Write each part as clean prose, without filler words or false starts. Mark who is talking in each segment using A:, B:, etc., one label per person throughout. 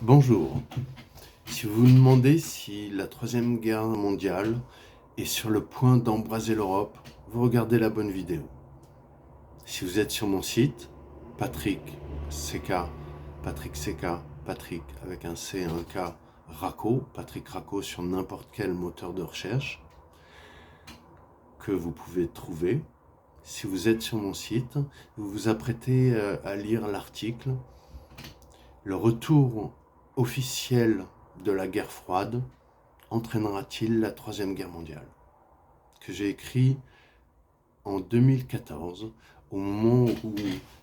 A: Bonjour. Si vous vous demandez si la Troisième Guerre mondiale est sur le point d'embraser l'Europe, vous regardez la bonne vidéo. Si vous êtes sur mon site, Patrick CK, Patrick CK, Patrick avec un C et un K, Racco, Patrick Racco sur n'importe quel moteur de recherche que vous pouvez trouver. Si vous êtes sur mon site, vous vous apprêtez à lire l'article « Le retour officiel de la guerre froide entraînera-t-il la Troisième Guerre mondiale ?» que j'ai écrit en 2014, au moment où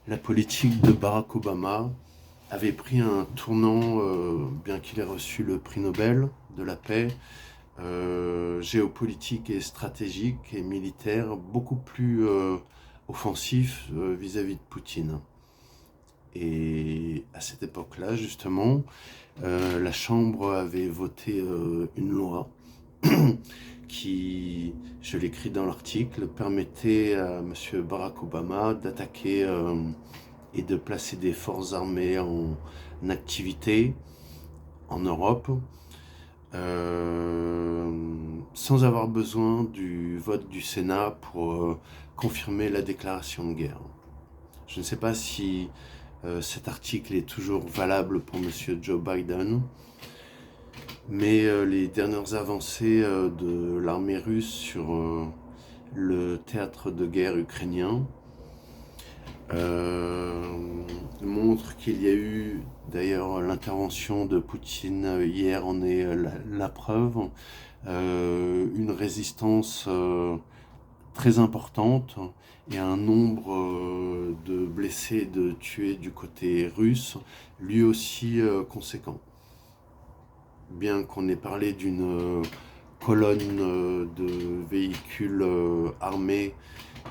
A: la politique de Barack Obama avait pris un tournant, bien qu'il ait reçu le prix Nobel de la paix, géopolitique et stratégique et militaire, beaucoup plus offensif vis-à-vis de Poutine. Et à cette époque-là, justement, la Chambre avait voté une loi qui, je l'écris dans l'article, permettait à M. Barack Obama d'attaquer et de placer des forces armées en activité en Europe sans avoir besoin du vote du Sénat pour confirmer la déclaration de guerre. Je ne sais pas si cet article est toujours valable pour M. Joe Biden, mais les dernières avancées de l'armée russe sur le théâtre de guerre ukrainien montrent qu'il y a eu, d'ailleurs l'intervention de Poutine hier en est la preuve, une résistance très importante et un nombre de blessés et de tués du côté russe, lui aussi conséquent. Bien qu'on ait parlé d'une colonne de véhicules armés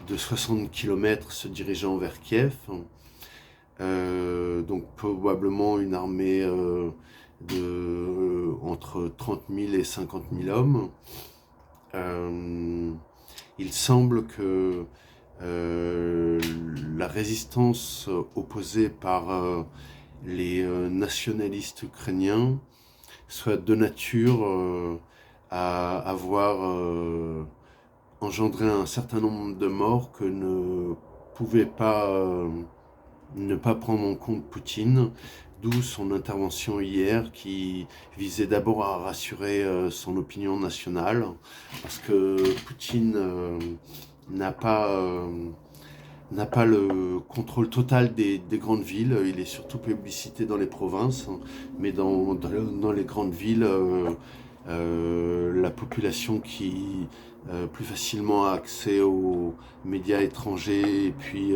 A: de 60 km se dirigeant vers Kiev, donc probablement une armée de entre 30 000 et 50 000 hommes. Il semble que la résistance opposée par les nationalistes ukrainiens soit de nature à avoir engendré un certain nombre de morts que ne pouvait pas ne pas prendre en compte Poutine, d'où son intervention hier qui visait d'abord à rassurer son opinion nationale, parce que Poutine n'a pas le contrôle total des grandes villes. Il est surtout publicité dans les provinces, mais dans les grandes villes, la population qui plus facilement a accès aux médias étrangers et puis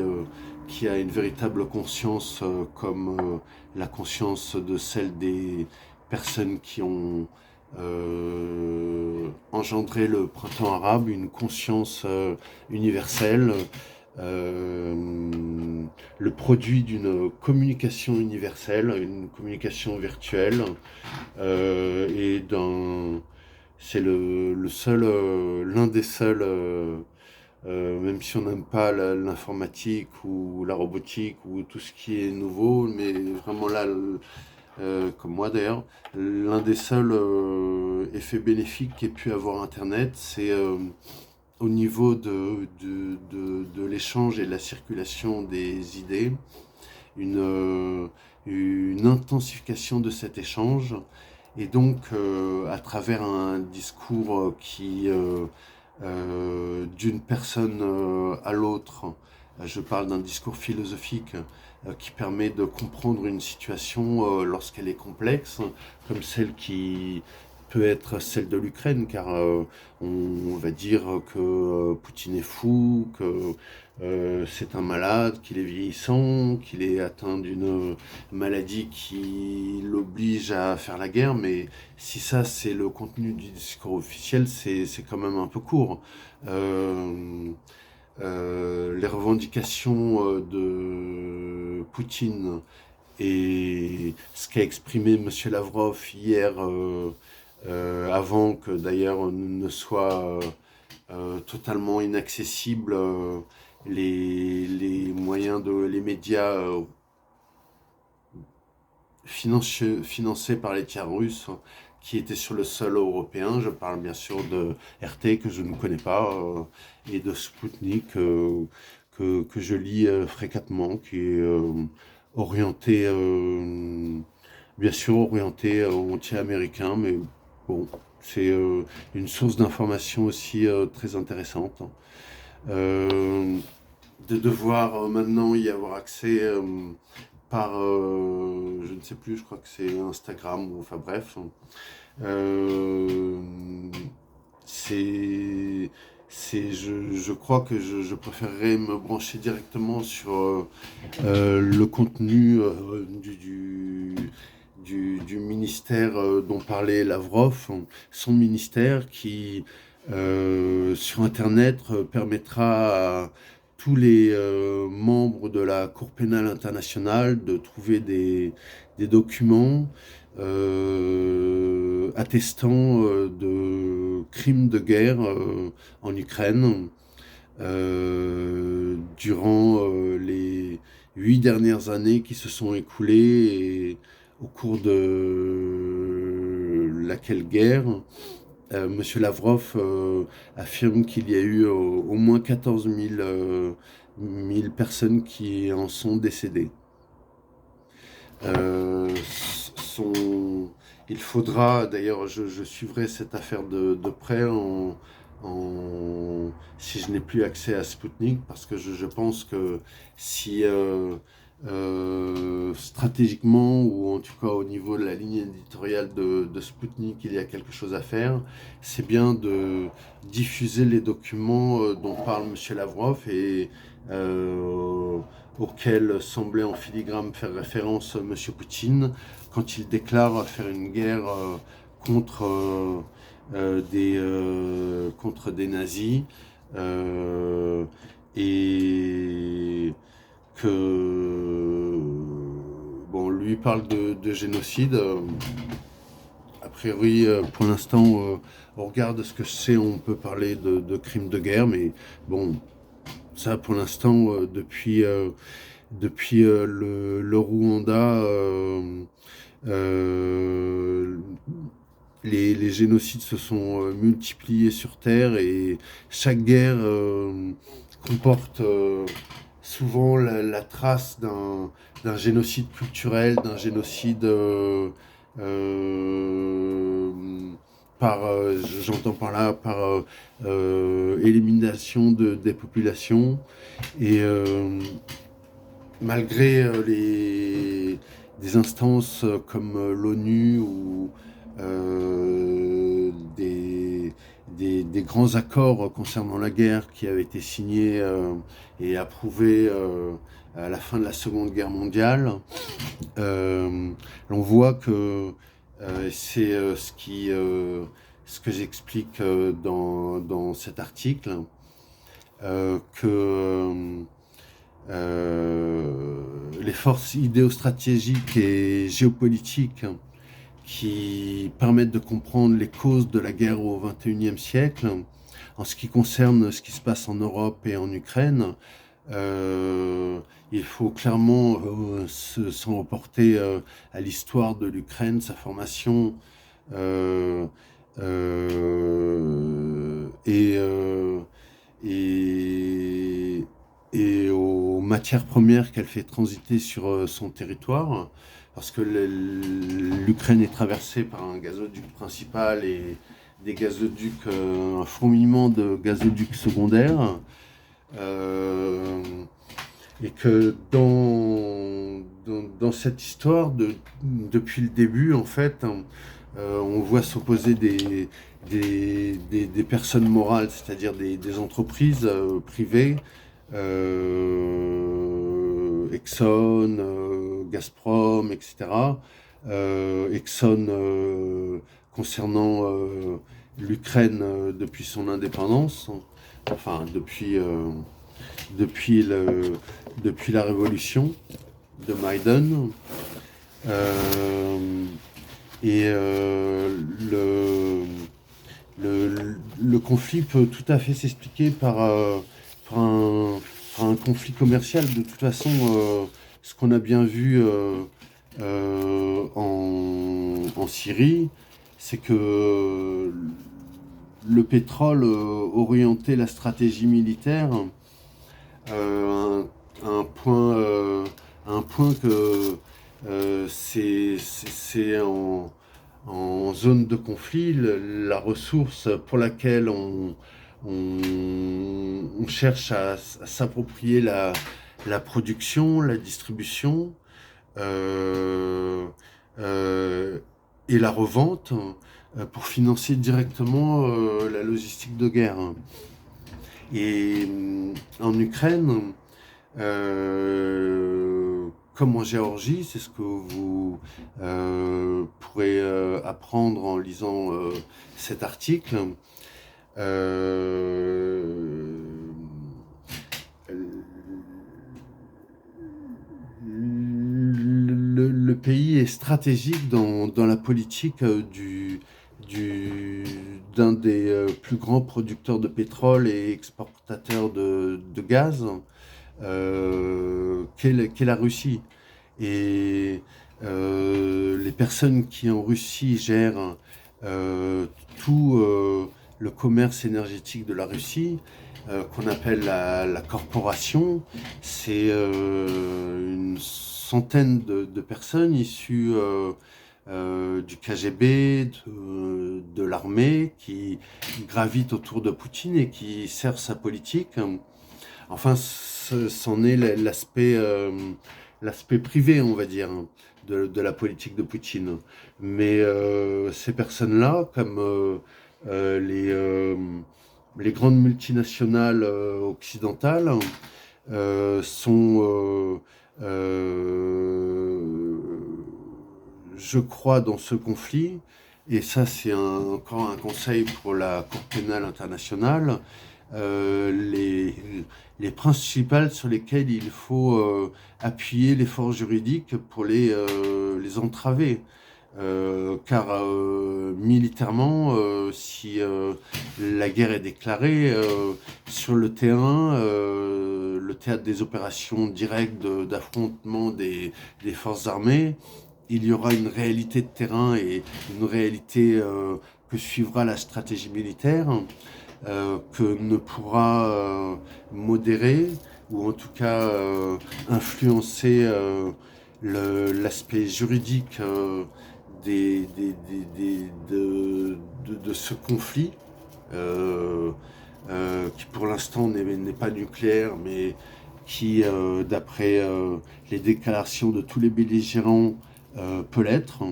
A: qui a une véritable conscience comme la conscience de celle des personnes qui ont engendré le printemps arabe, une conscience universelle, le produit d'une communication universelle, une communication virtuelle, et c'est le seul, l'un des seuls, même si on n'aime pas l'informatique ou la robotique ou tout ce qui est nouveau, mais vraiment là, comme moi d'ailleurs, l'un des seuls effets bénéfiques qu'ait pu avoir Internet, c'est au niveau de l'échange et de la circulation des idées, une intensification de cet échange, et donc à travers un discours qui, d'une personne à l'autre, je parle d'un discours philosophique qui permet de comprendre une situation lorsqu'elle est complexe, comme celle qui peut être celle de l'Ukraine, car on va dire que Poutine est fou, que c'est un malade, qu'il est vieillissant, qu'il est atteint d'une maladie qui l'oblige à faire la guerre, mais si ça c'est le contenu du discours officiel, c'est quand même un peu court. Les revendications de Poutine et ce qu'a exprimé M. Lavrov hier, avant que d'ailleurs ne soit totalement inaccessible, les moyens les médias financés par les tiers russes qui étaient sur le sol européen. Je parle bien sûr de RT que je ne connais pas et de Sputnik que je lis fréquemment, qui est orienté, bien sûr orienté au anti-américain, mais bon, c'est une source d'information aussi très intéressante. Euh, de devoir maintenant y avoir accès par, je ne sais plus, je crois que c'est Instagram, ou enfin bref. Euh, c'est, je crois que je préférerais me brancher directement sur le contenu du ministère dont parlait Lavrov, son ministère qui, sur Internet, permettra à tous les membres de la Cour pénale internationale de trouver des documents attestant de crimes de guerre en Ukraine durant les 8 dernières années qui se sont écoulées et au cours de laquelle guerre Monsieur Lavrov affirme qu'il y a eu au moins 14 000 personnes qui en sont décédées. Son, il faudra, d'ailleurs, je suivrai cette affaire de près si je n'ai plus accès à Sputnik, parce que je pense que si stratégiquement, ou en tout cas au niveau de la ligne éditoriale de Sputnik, il y a quelque chose à faire, c'est bien de diffuser les documents dont parle M. Lavrov et auquel semblait en filigrane faire référence M. Poutine quand il déclare faire une guerre contre des nazis et que bon, lui parle de génocide. A priori, pour l'instant, au regard de ce que je sais, on peut parler de crimes de guerre, mais bon, ça pour l'instant, depuis le Rwanda, les génocides se sont multipliés sur Terre et chaque guerre comporte souvent la trace d'un génocide culturel, d'un génocide j'entends par là, par élimination des populations. Et malgré des instances comme l'ONU ou des grands accords concernant la guerre qui avaient été signés et approuvés à la fin de la Seconde Guerre mondiale, l'on voit que c'est ce que j'explique dans cet article, que les forces idéostratégiques et géopolitiques qui permettent de comprendre les causes de la guerre au XXIe siècle, en ce qui concerne ce qui se passe en Europe et en Ukraine, il faut clairement s'en reporter à l'histoire de l'Ukraine, sa formation et aux matières premières qu'elle fait transiter sur son territoire, parce que l'Ukraine est traversée par un gazoduc principal et des gazoducs, un fourmillement de gazoducs secondaires, et que dans cette histoire, depuis le début, en fait, on voit s'opposer des personnes morales, c'est-à-dire des entreprises privées, Exxon, Gazprom, etc. Exxon concernant l'Ukraine depuis son indépendance, enfin depuis la révolution de Maïdan. Le conflit peut tout à fait s'expliquer par un conflit commercial. De toute façon, ce qu'on a bien vu en Syrie, c'est que le pétrole orientait la stratégie militaire à un point que c'est en zone de conflit la ressource pour laquelle on cherche à s'approprier la production, la distribution euh, euh, et la revente pour financer directement la logistique de guerre. Et en Ukraine, comme en Géorgie, c'est ce que vous pourrez apprendre en lisant cet article. Le pays est stratégique dans la politique d'un des plus grands producteurs de pétrole et exportateurs de gaz, qu'est la Russie. Et les personnes qui en Russie gèrent tout le commerce énergétique de la Russie, qu'on appelle la corporation, c'est une centaine de personnes issues du KGB, de l'armée, qui gravitent autour de Poutine et qui servent sa politique. Enfin, c'en est l'aspect privé, on va dire, de la politique de Poutine. Mais ces personnes-là, comme les grandes multinationales occidentales, sont, je crois, dans ce conflit, et ça c'est encore un conseil pour la Cour pénale internationale, les principales sur lesquelles il faut appuyer l'effort juridique pour les entraver. Car militairement, si la guerre est déclarée, sur le terrain, le théâtre des opérations directes d'affrontement des forces armées, il y aura une réalité de terrain et une réalité que suivra la stratégie militaire, que ne pourra modérer ou en tout cas influencer l'aspect juridique de ce conflit, qui pour l'instant n'est pas nucléaire, mais qui, d'après les déclarations de tous les belligérants, peut l'être.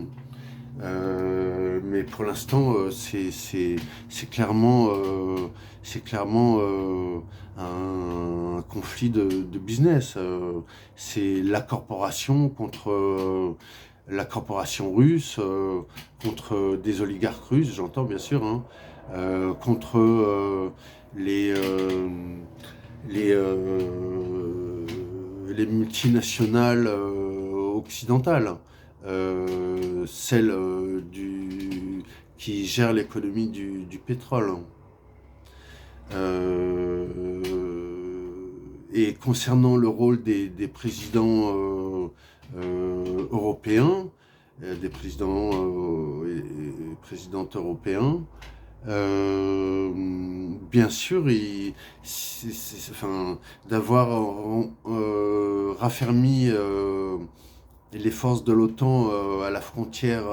A: Mais pour l'instant, c'est clairement un conflit de business. C'est la corporation contre la corporation russe, contre des oligarques russes, j'entends bien sûr, hein, contre les, les, euh, les multinationales occidentales, celles qui gèrent l'économie du pétrole. Et concernant le rôle des présidents européens, des présidents et présidentes européens, bien sûr, d'avoir raffermi les forces de l'OTAN à la frontière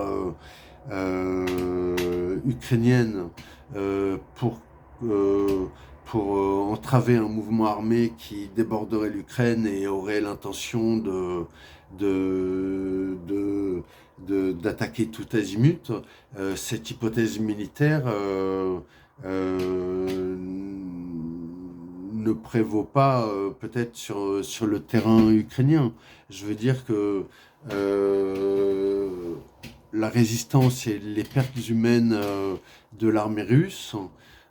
A: ukrainienne pour entraver un mouvement armé qui déborderait l'Ukraine et aurait l'intention d'attaquer tout azimut. Cette hypothèse militaire ne prévaut pas peut-être sur le terrain ukrainien. Je veux dire que la résistance et les pertes humaines de l'armée russe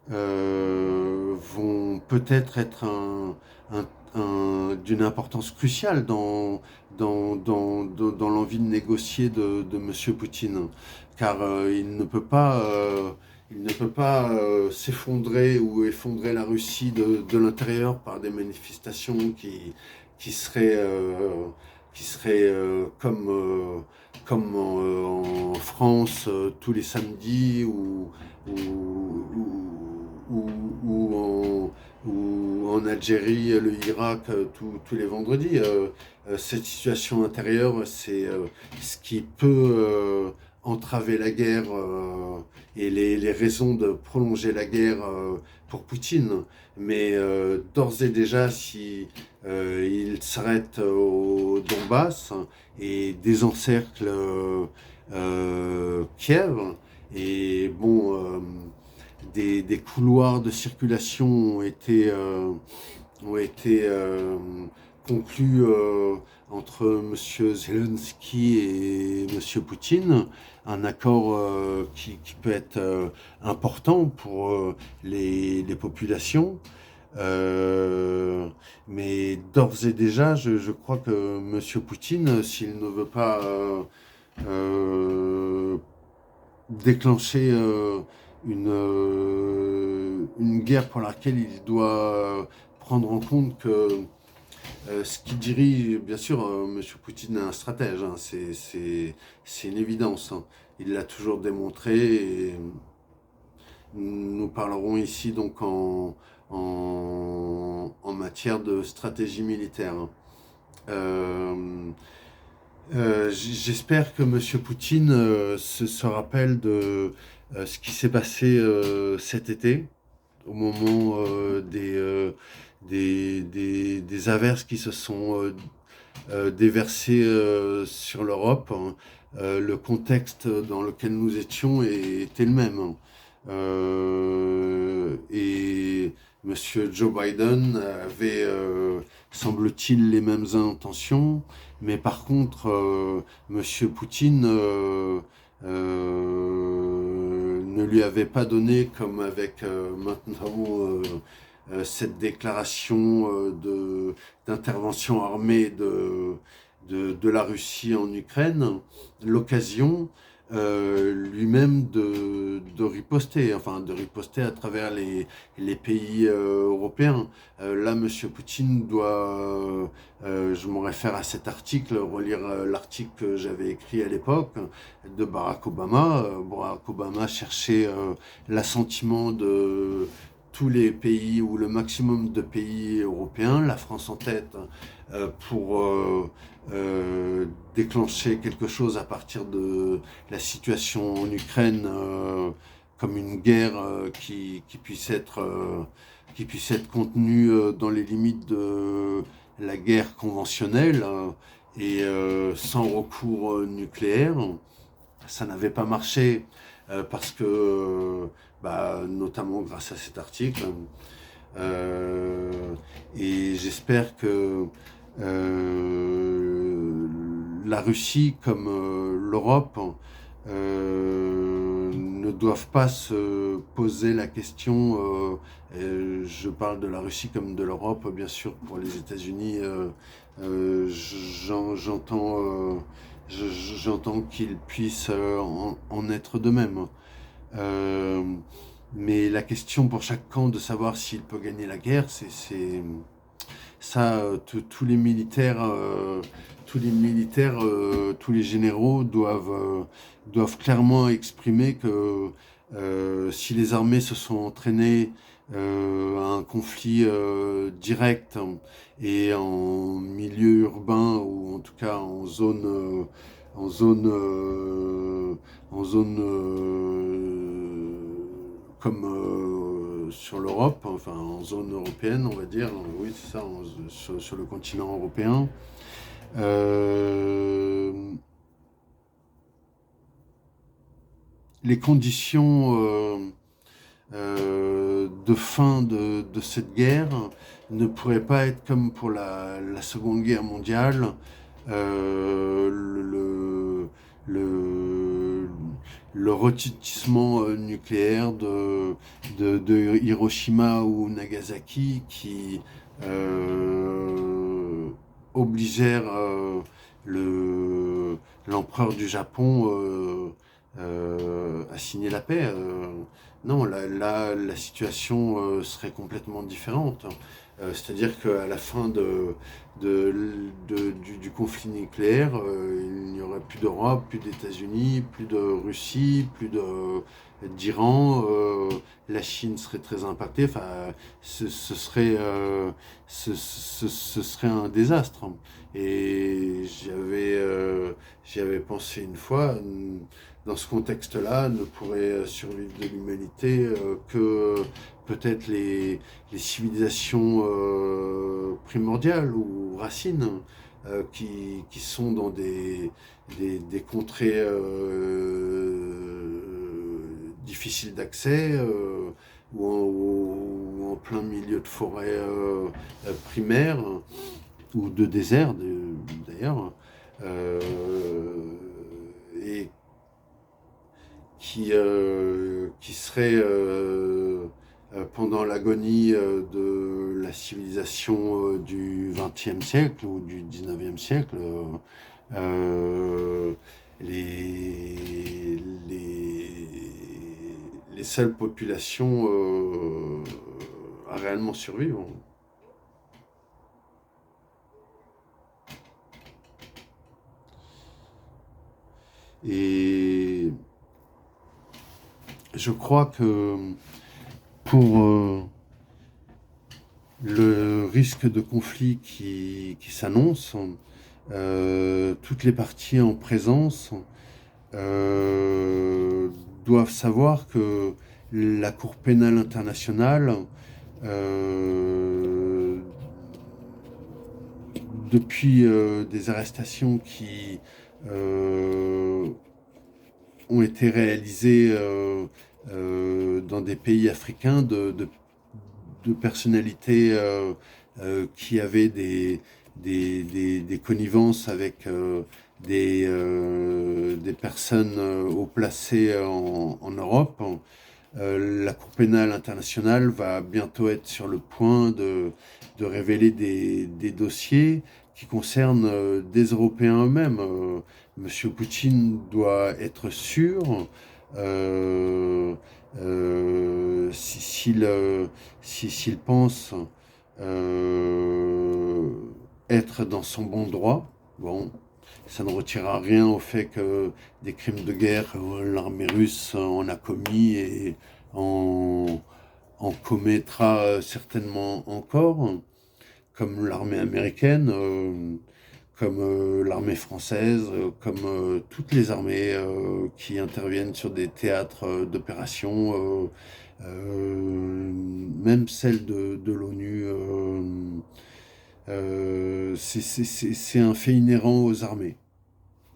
A: vont peut-être être d'une importance cruciale dans l'envie de négocier de M. Poutine. Car il ne peut pas s'effondrer ou effondrer la Russie de l'intérieur par des manifestations qui seraient comme comme en France tous les samedis ou, ou, ou en Algérie, le Irak tous les vendredis. Cette situation intérieure, c'est ce qui peut entraver la guerre et les raisons de prolonger la guerre pour Poutine. Mais d'ores et déjà, si il s'arrête au Donbass et désencercle Kiev, et bon, des couloirs de circulation ont été conclus entre M. Zelensky et M. Poutine, un accord qui peut être important pour les populations. Mais d'ores et déjà, je crois que M. Poutine, s'il ne veut pas déclencher une guerre pour laquelle il doit prendre en compte que ce qui dirige, bien sûr, M. Poutine est un stratège, hein, c'est une évidence, hein. Il l'a toujours démontré et nous parlerons ici donc en matière de stratégie militaire. J'espère que M. Poutine se rappelle de ce qui s'est passé cet été, au moment des averses qui se sont déversées sur l'Europe, hein. Le contexte dans lequel nous étions était le même, hein. Et M. Joe Biden avait, semble-t-il, les mêmes intentions, mais par contre, M. Poutine ne lui avait pas donné, comme avec maintenant cette déclaration d'intervention armée de la Russie en Ukraine, l'occasion lui-même de riposter, enfin de riposter à travers les pays européens. Là, M. Poutine doit, je me réfère à cet article, relire l'article que j'avais écrit à l'époque de Barack Obama. Barack Obama cherchait l'assentiment de tous les pays ou le maximum de pays européens, la France en tête, pour déclencher quelque chose à partir de la situation en Ukraine, comme une guerre qui puisse être contenue dans les limites de la guerre conventionnelle et sans recours nucléaire. Ça n'avait pas marché parce que, notamment grâce à cet article. Et j'espère que la Russie comme l'Europe ne doivent pas se poser la question, je parle de la Russie comme de l'Europe, bien sûr pour les États-Unis, j'entends qu'ils puissent en être de même. Mais la question pour chaque camp de savoir s'il peut gagner la guerre, c'est ça, tous les militaires, tous les généraux doivent clairement exprimer que si les armées se sont entraînées à un conflit direct et en milieu urbain ou en tout cas en zone comme sur l'Europe, enfin en zone européenne, on va dire, oui c'est ça, sur le continent européen. Les conditions de fin de cette guerre ne pourraient pas être comme pour la Seconde Guerre mondiale. Le retentissement nucléaire de Hiroshima ou Nagasaki qui obligèrent l'empereur du Japon à signer la paix. Non, là, la situation serait complètement différente. C'est-à-dire qu'à la fin du conflit nucléaire, il n'y aurait plus d'Europe, plus d'États-Unis, plus de Russie, plus d'Iran. La Chine serait très impactée. Enfin, ce serait un désastre. Et j'y avais pensé une fois. Dans ce contexte-là, ne pourrait survivre de l'humanité que peut-être les civilisations primordiales ou racines qui sont dans des contrées difficiles d'accès ou en plein milieu de forêt primaire ou de désert d'ailleurs, euh, et qui serait pendant l'agonie de la civilisation du XXe siècle ou du XIXe siècle, euh, les, les, les seules populations à réellement survivre. Et je crois que pour le risque de conflit qui s'annonce, toutes les parties en présence doivent savoir que la Cour pénale internationale, depuis des arrestations qui ont été réalisées dans des pays africains de personnalités qui avaient des connivences avec des personnes haut placées en Europe. La Cour pénale internationale va bientôt être sur le point de révéler des dossiers qui concernent des Européens eux-mêmes. Monsieur Poutine doit être sûr s'il pense être dans son bon droit. Bon, ça ne retirera rien au fait que des crimes de guerre, l'armée russe en a commis et en commettra certainement encore, comme l'armée américaine, comme l'armée française, comme toutes les armées qui interviennent sur des théâtres d'opération, même celles de l'ONU. C'est un fait inhérent aux armées.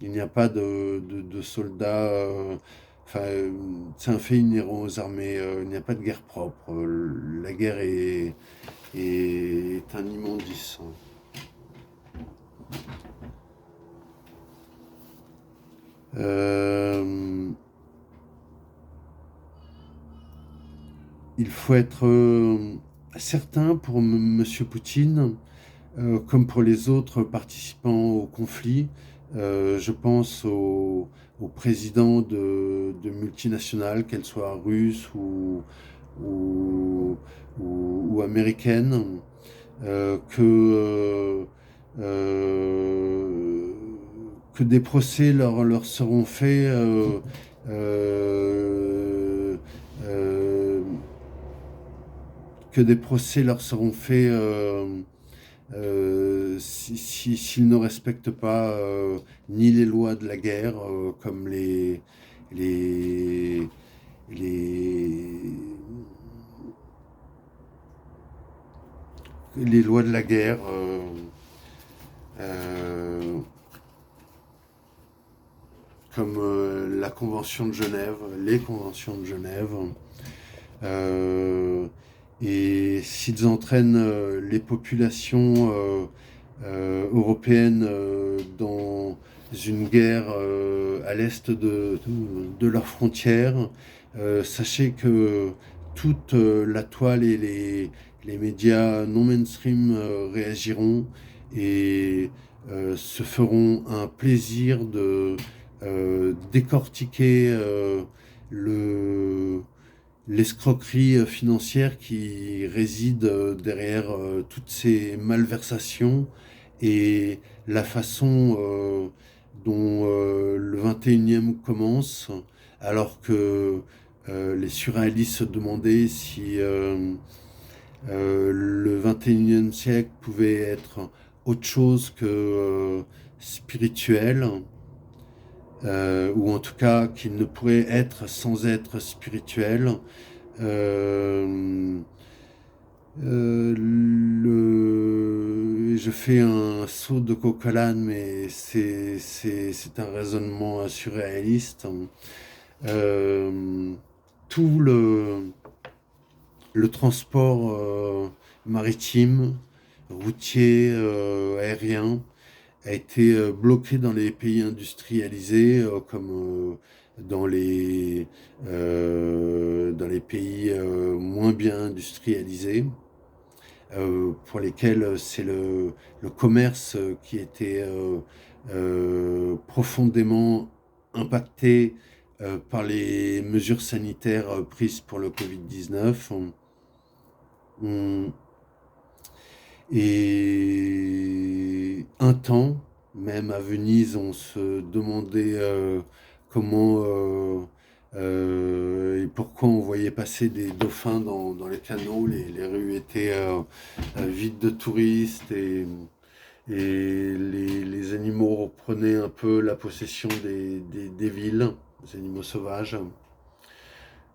A: Il n'y a pas de soldats. Enfin, c'est un fait inhérent aux armées. Il n'y a pas de guerre propre. La guerre est un immondice. Il faut être certain pour Monsieur Poutine, comme pour les autres participants au conflit. Je pense aux présidents de multinationales, qu'elles soient russes ou, ou américaines, que des procès leur seront faits que des procès leur seront faits s'ils ne respectent pas ni les lois de la guerre, comme les, les lois de la guerre, comme la Convention de Genève, les conventions de Genève. Et s'ils entraînent les populations européennes dans une guerre à l'est de leurs frontières, sachez que toute la toile et les médias non mainstream réagiront et se feront un plaisir de décortiquer l'escroquerie financière qui réside derrière toutes ces malversations et la façon dont le 21e commence, alors que les surréalistes se demandaient si le 21e siècle pouvait être autre chose que spirituel, ou en tout cas qu'il ne pourrait être sans être spirituel. Euh, je fais un saut de coq à l'âne, mais c'est un raisonnement surréaliste. Euh, tout le transport maritime, routier, aérien, a été bloqué dans les pays industrialisés, comme dans les pays moins bien industrialisés, pour lesquels c'est le commerce qui était profondément impacté par les mesures sanitaires prises pour le Covid-19. Et un temps, même à Venise, on se demandait comment et pourquoi on voyait passer des dauphins dans les canaux. Les rues étaient vides de touristes et les animaux reprenaient un peu la possession des villes, les animaux sauvages.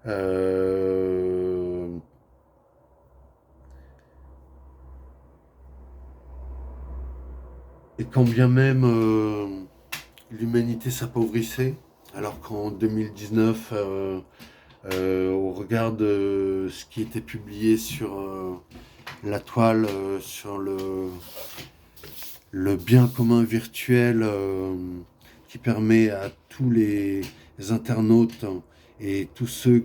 A: Euh, et quand bien même l'humanité s'appauvrissait, alors qu'en 2019, au regard de ce qui était publié sur la toile, sur le bien commun virtuel qui permet à tous les internautes et tous ceux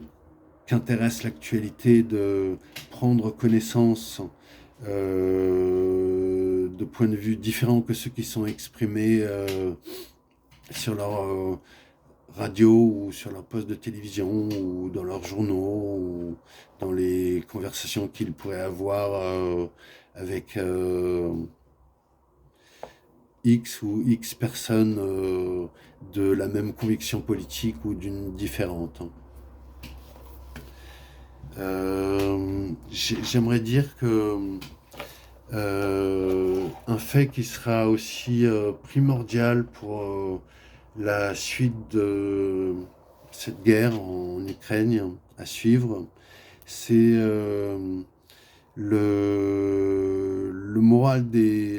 A: qu'intéresse l'actualité de prendre connaissance de points de vue différents que ceux qui sont exprimés sur leur radio ou sur leur poste de télévision ou dans leurs journaux ou dans les conversations qu'ils pourraient avoir avec X ou X personnes de la même conviction politique ou d'une différente. J'aimerais dire que un fait qui sera aussi primordial pour la suite de cette guerre en Ukraine à suivre, c'est le moral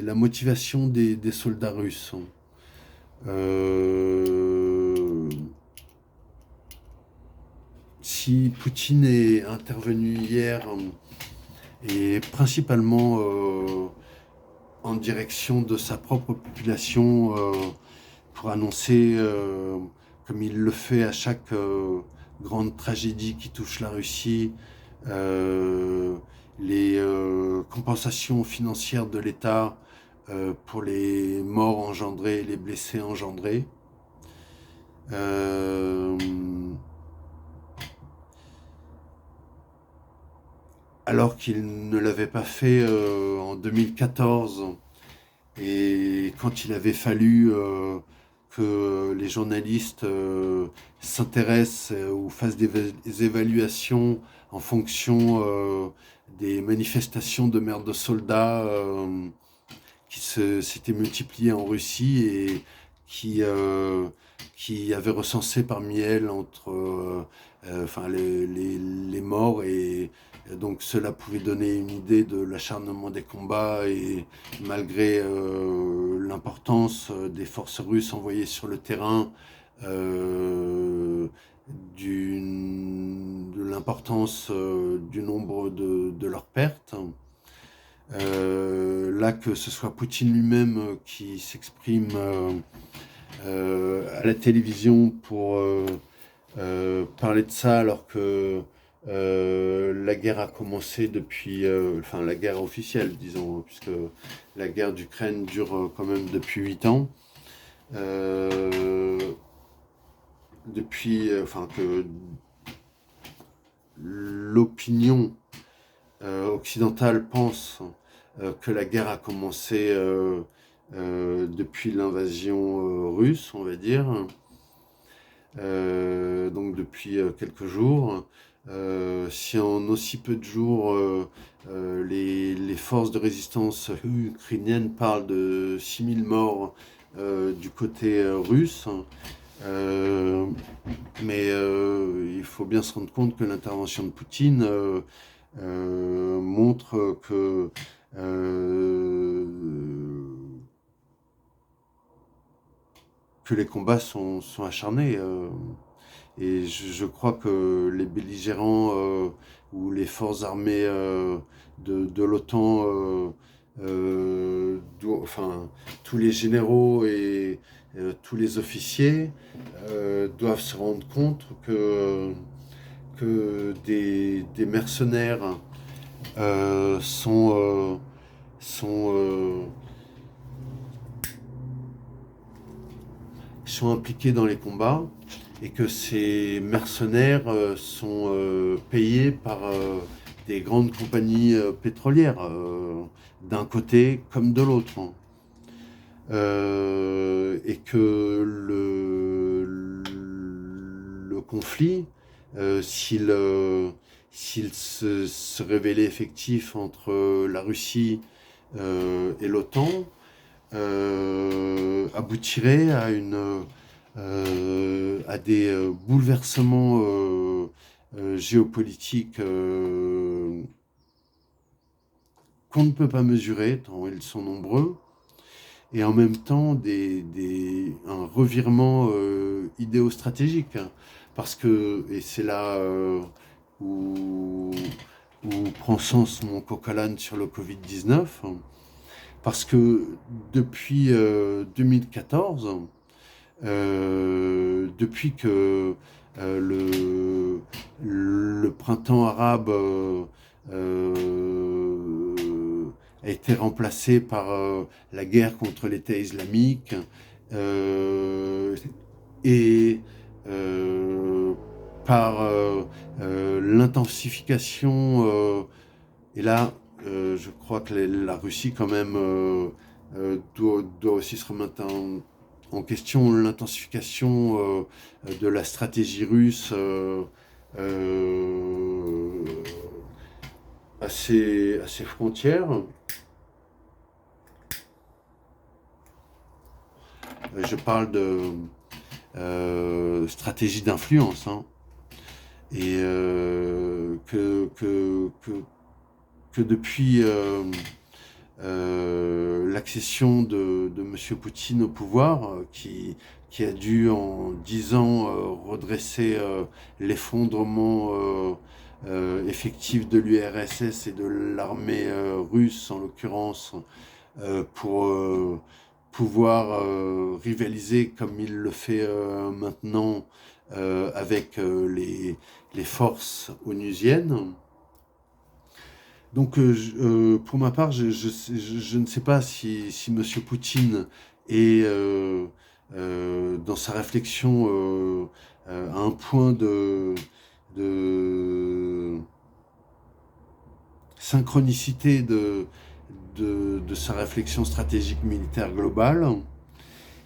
A: la motivation des soldats russes. Si Poutine est intervenu hier et principalement en direction de sa propre population pour annoncer, comme il le fait à chaque grande tragédie qui touche la Russie, les compensations financières de l'État pour les morts engendrés et les blessés engendrés. Alors qu'il ne l'avait pas fait en 2014 et quand il avait fallu que les journalistes s'intéressent ou fassent des évaluations en fonction des manifestations de merde de soldats qui s'étaient multipliées en Russie et qui avaient recensé parmi elles entre les morts et donc cela pouvait donner une idée de l'acharnement des combats et malgré l'importance des forces russes envoyées sur le terrain, de l'importance du nombre de leurs pertes. Là, que ce soit Poutine lui-même qui s'exprime à la télévision pour parler de ça alors que la guerre a commencé depuis, enfin la guerre officielle, disons, puisque la guerre d'Ukraine dure quand même depuis 8 ans. Enfin que l'opinion occidentale pense que la guerre a commencé depuis l'invasion russe, on va dire, donc depuis quelques jours. Si en aussi peu de jours, les forces de résistance ukrainiennes parlent de 6000 morts du côté russe, mais il faut bien se rendre compte que l'intervention de Poutine montre que les combats sont acharnés. Et je crois que les belligérants ou les forces armées de l'OTAN, enfin tous les généraux et tous les officiers doivent se rendre compte que des mercenaires sont impliqués dans les combats et que ces mercenaires sont payés par des grandes compagnies pétrolières, d'un côté comme de l'autre. Et que le conflit, s'il se révélait effectif entre la Russie et l'OTAN, aboutirait à des bouleversements géopolitiques qu'on ne peut pas mesurer, tant ils sont nombreux, et en même temps un revirement idéostratégique. Parce que, et c'est là où prend sens mon coq à l'âne sur le Covid-19, parce que depuis 2014, depuis que le printemps arabe a été remplacé par la guerre contre l'État islamique et par l'intensification, et là je crois que la Russie quand même doit aussi se remettre en question, l'intensification de la stratégie russe à ses frontières. Je parle de stratégie d'influence, hein, et que depuis l'accession de M. Poutine au pouvoir, qui a dû en 10 ans redresser l'effondrement effectif de l'URSS et de l'armée russe en l'occurrence, pour pouvoir rivaliser comme il le fait maintenant avec les forces onusiennes. Donc pour ma part, je ne sais pas si M. Poutine est dans sa réflexion à un point de synchronicité de sa réflexion stratégique militaire globale,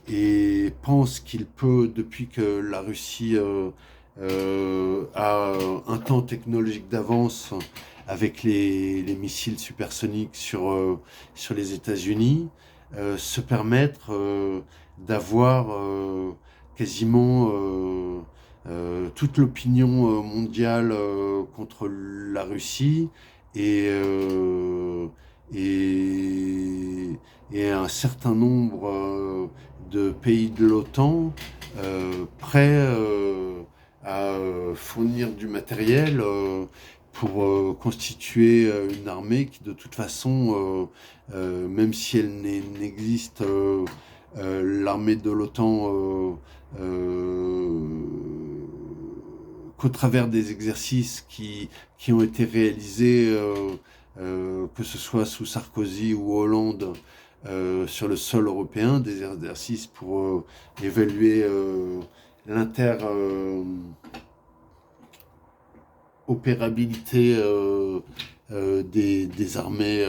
A: et pense qu'il peut, depuis que la Russie a un temps technologique d'avance avec les missiles supersoniques sur les États-Unis, se permettre d'avoir quasiment toute l'opinion mondiale contre la Russie, et un certain nombre de pays de l'OTAN prêts à fournir du matériel pour constituer une armée qui, de toute façon, même si elle n'existe, l'armée de l'OTAN, qu'au travers des exercices qui ont été réalisés, que ce soit sous Sarkozy ou Hollande, sur le sol européen, des exercices pour évaluer interopérabilité des armées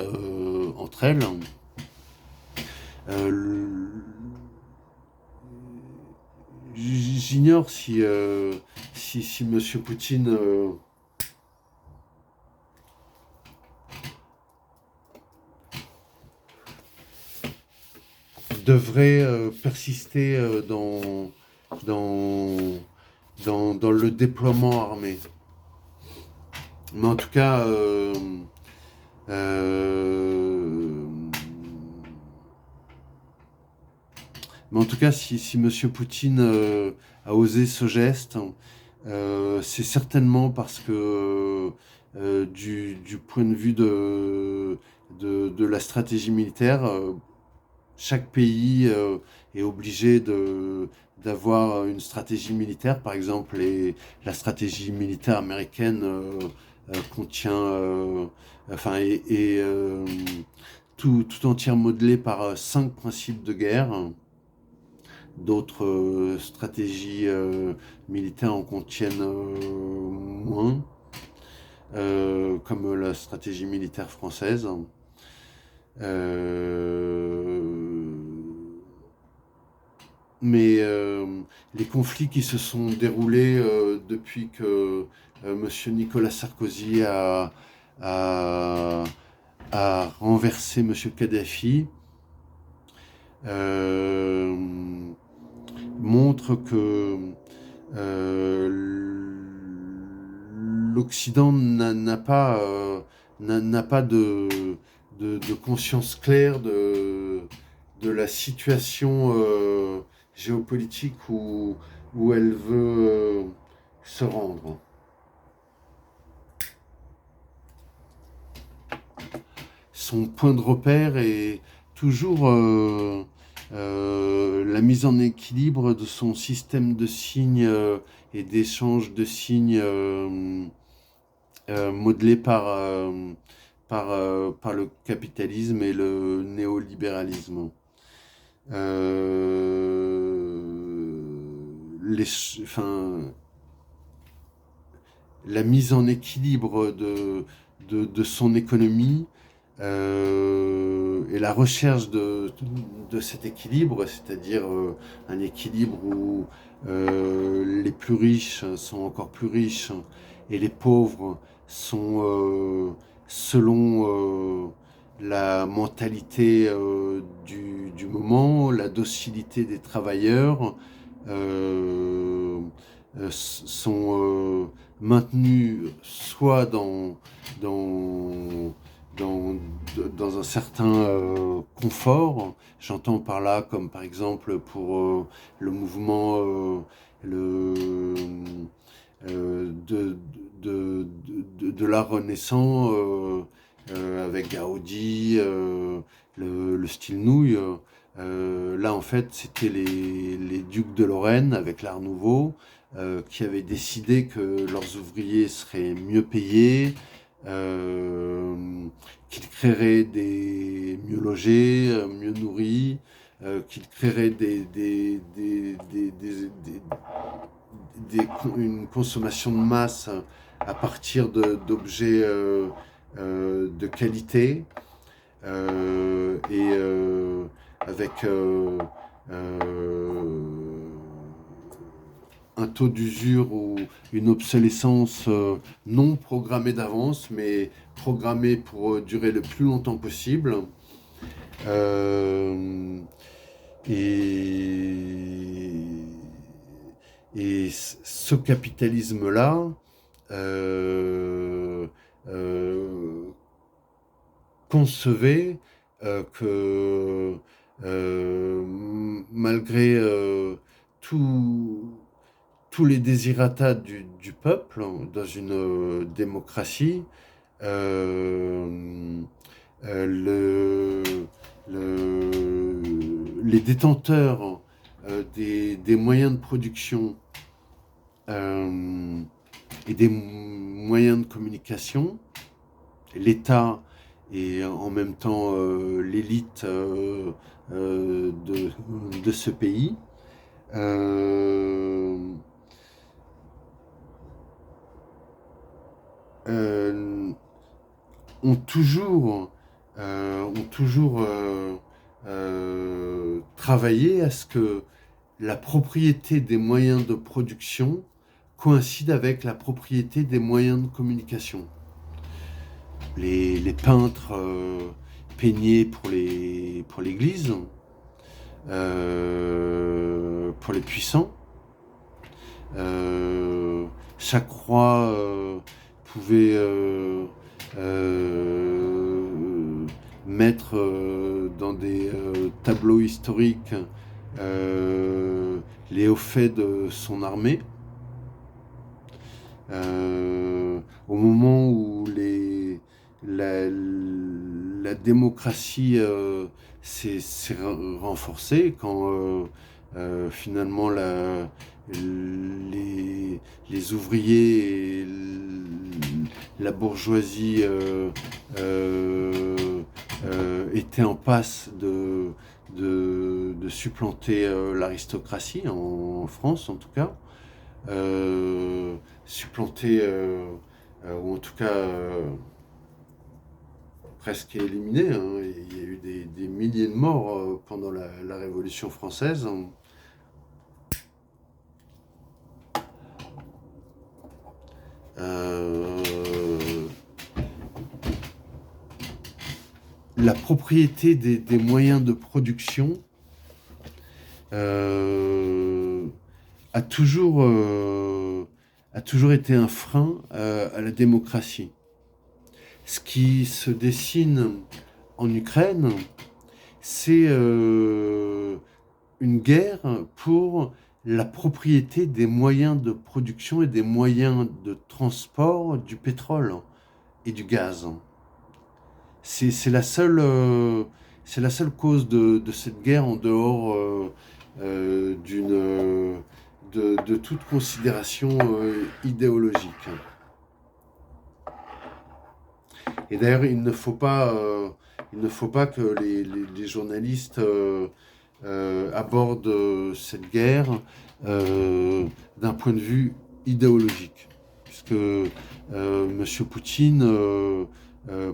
A: entre elles. J'ignore si M. Poutine devrait persister dans le déploiement armé. Mais en tout cas, si M. Poutine a osé ce geste, c'est certainement parce que du point de vue de la stratégie militaire, chaque pays est obligé d'avoir une stratégie militaire. Par exemple, la stratégie militaire américaine contient, est tout entière modelée par 5 principes de guerre. D'autres stratégies militaires en contiennent moins, comme la stratégie militaire française. Mais les conflits qui se sont déroulés depuis que M. Nicolas Sarkozy a renversé M. Kadhafi montrent que l'Occident n'a pas de conscience claire de la situation géopolitique où elle veut se rendre. Son point de repère est toujours la mise en équilibre de son système de signes et d'échange de signes modelé par le capitalisme et le néolibéralisme. La mise en équilibre de son économie et la recherche de cet équilibre, c'est-à-dire un équilibre où les plus riches sont encore plus riches et les pauvres sont selon la mentalité du moment, la docilité des travailleurs, sont maintenus soit dans un certain confort. J'entends par là, comme par exemple pour le mouvement de l'art renaissant avec Gaudi, le style nouille. Là, en fait, c'était les ducs de Lorraine avec l'Art Nouveau qui avaient décidé que leurs ouvriers seraient mieux payés, qu'ils créeraient des mieux logés, mieux nourris, qu'ils créeraient une consommation de masse à partir d'objets de qualité et avec un taux d'usure ou une obsolescence non programmée d'avance, mais programmée pour durer le plus longtemps possible. Et ce capitalisme-là concevait que malgré tous les désirata du peuple dans une démocratie, les détenteurs des moyens de production et des moyens de communication, l'État et en même temps l'élite de ce pays, euh, ont toujours, travaillé à ce que la propriété des moyens de production coïncide avec la propriété des moyens de communication. Les peintres peignaient pour l'église, pour les puissants. Chaque roi pouvait mettre dans des tableaux historiques les hauts faits de son armée. Au moment où la démocratie s'est renforcée, quand finalement les ouvriers et la bourgeoisie étaient en passe de supplanter l'aristocratie, en France en tout cas, supplanter, ou en tout cas presque éliminé, hein. Il y a eu des milliers de morts pendant la Révolution française. La propriété des moyens de production a toujours été un frein à la démocratie. Ce qui se dessine en Ukraine, c'est une guerre pour la propriété des moyens de production et des moyens de transport du pétrole et du gaz. C'est la seule cause de cette guerre en dehors de toute considération idéologique. Et d'ailleurs, il ne faut pas que les journalistes abordent cette guerre d'un point de vue idéologique, puisque M. Poutine,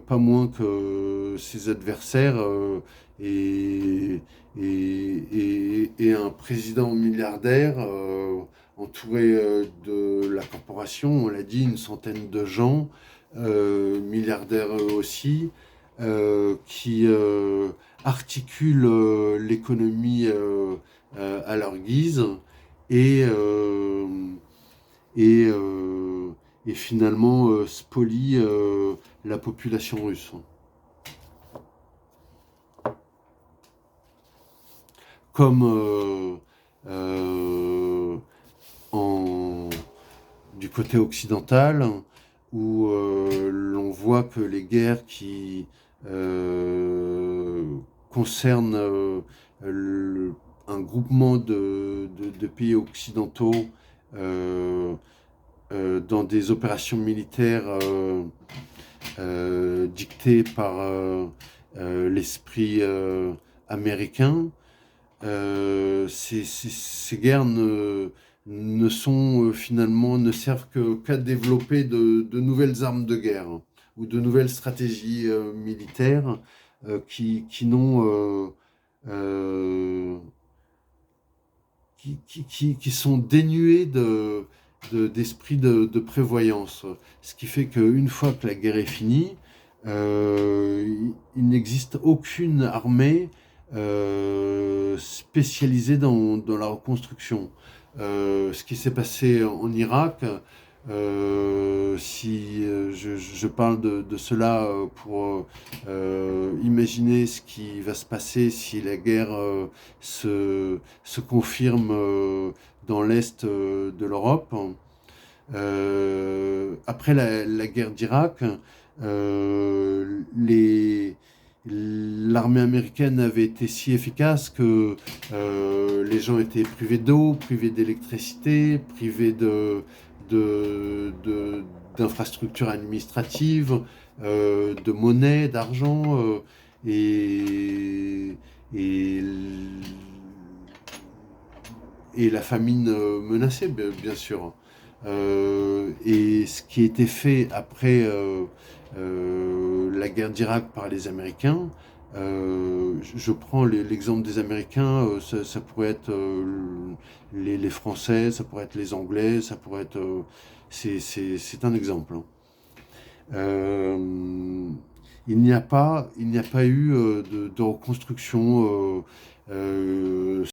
A: pas moins que ses adversaires, est un président milliardaire entouré de la corporation, on l'a dit, une centaine de gens, milliardaires eux aussi, qui articulent l'économie à leur guise et, finalement spolient la population russe. Comme du côté occidental, où l'on voit que les guerres qui concernent un groupement de pays occidentaux dans des opérations militaires dictées par l'esprit américain, ces guerres ne servent qu'à développer de nouvelles armes de guerre ou de nouvelles stratégies militaires qui sont dénuées d'esprit de prévoyance. Ce qui fait qu'une fois que la guerre est finie, il n'existe aucune armée spécialisée dans la reconstruction. Ce qui s'est passé en Irak, si je parle de cela pour imaginer ce qui va se passer si la guerre se confirme dans l'est de l'Europe. Après la guerre d'Irak, l'armée américaine avait été si efficace que les gens étaient privés d'eau, privés d'électricité, privés d'infrastructures administratives, de monnaie, d'argent, et la famine menaçait, bien sûr. et ce qui a été fait après la guerre d'Irak par les Américains. Je prends l'exemple des Américains, ça pourrait être les Français, ça pourrait être les Anglais, ça pourrait être... c'est un exemple, hein. Euh, il n'y a pas eu de reconstruction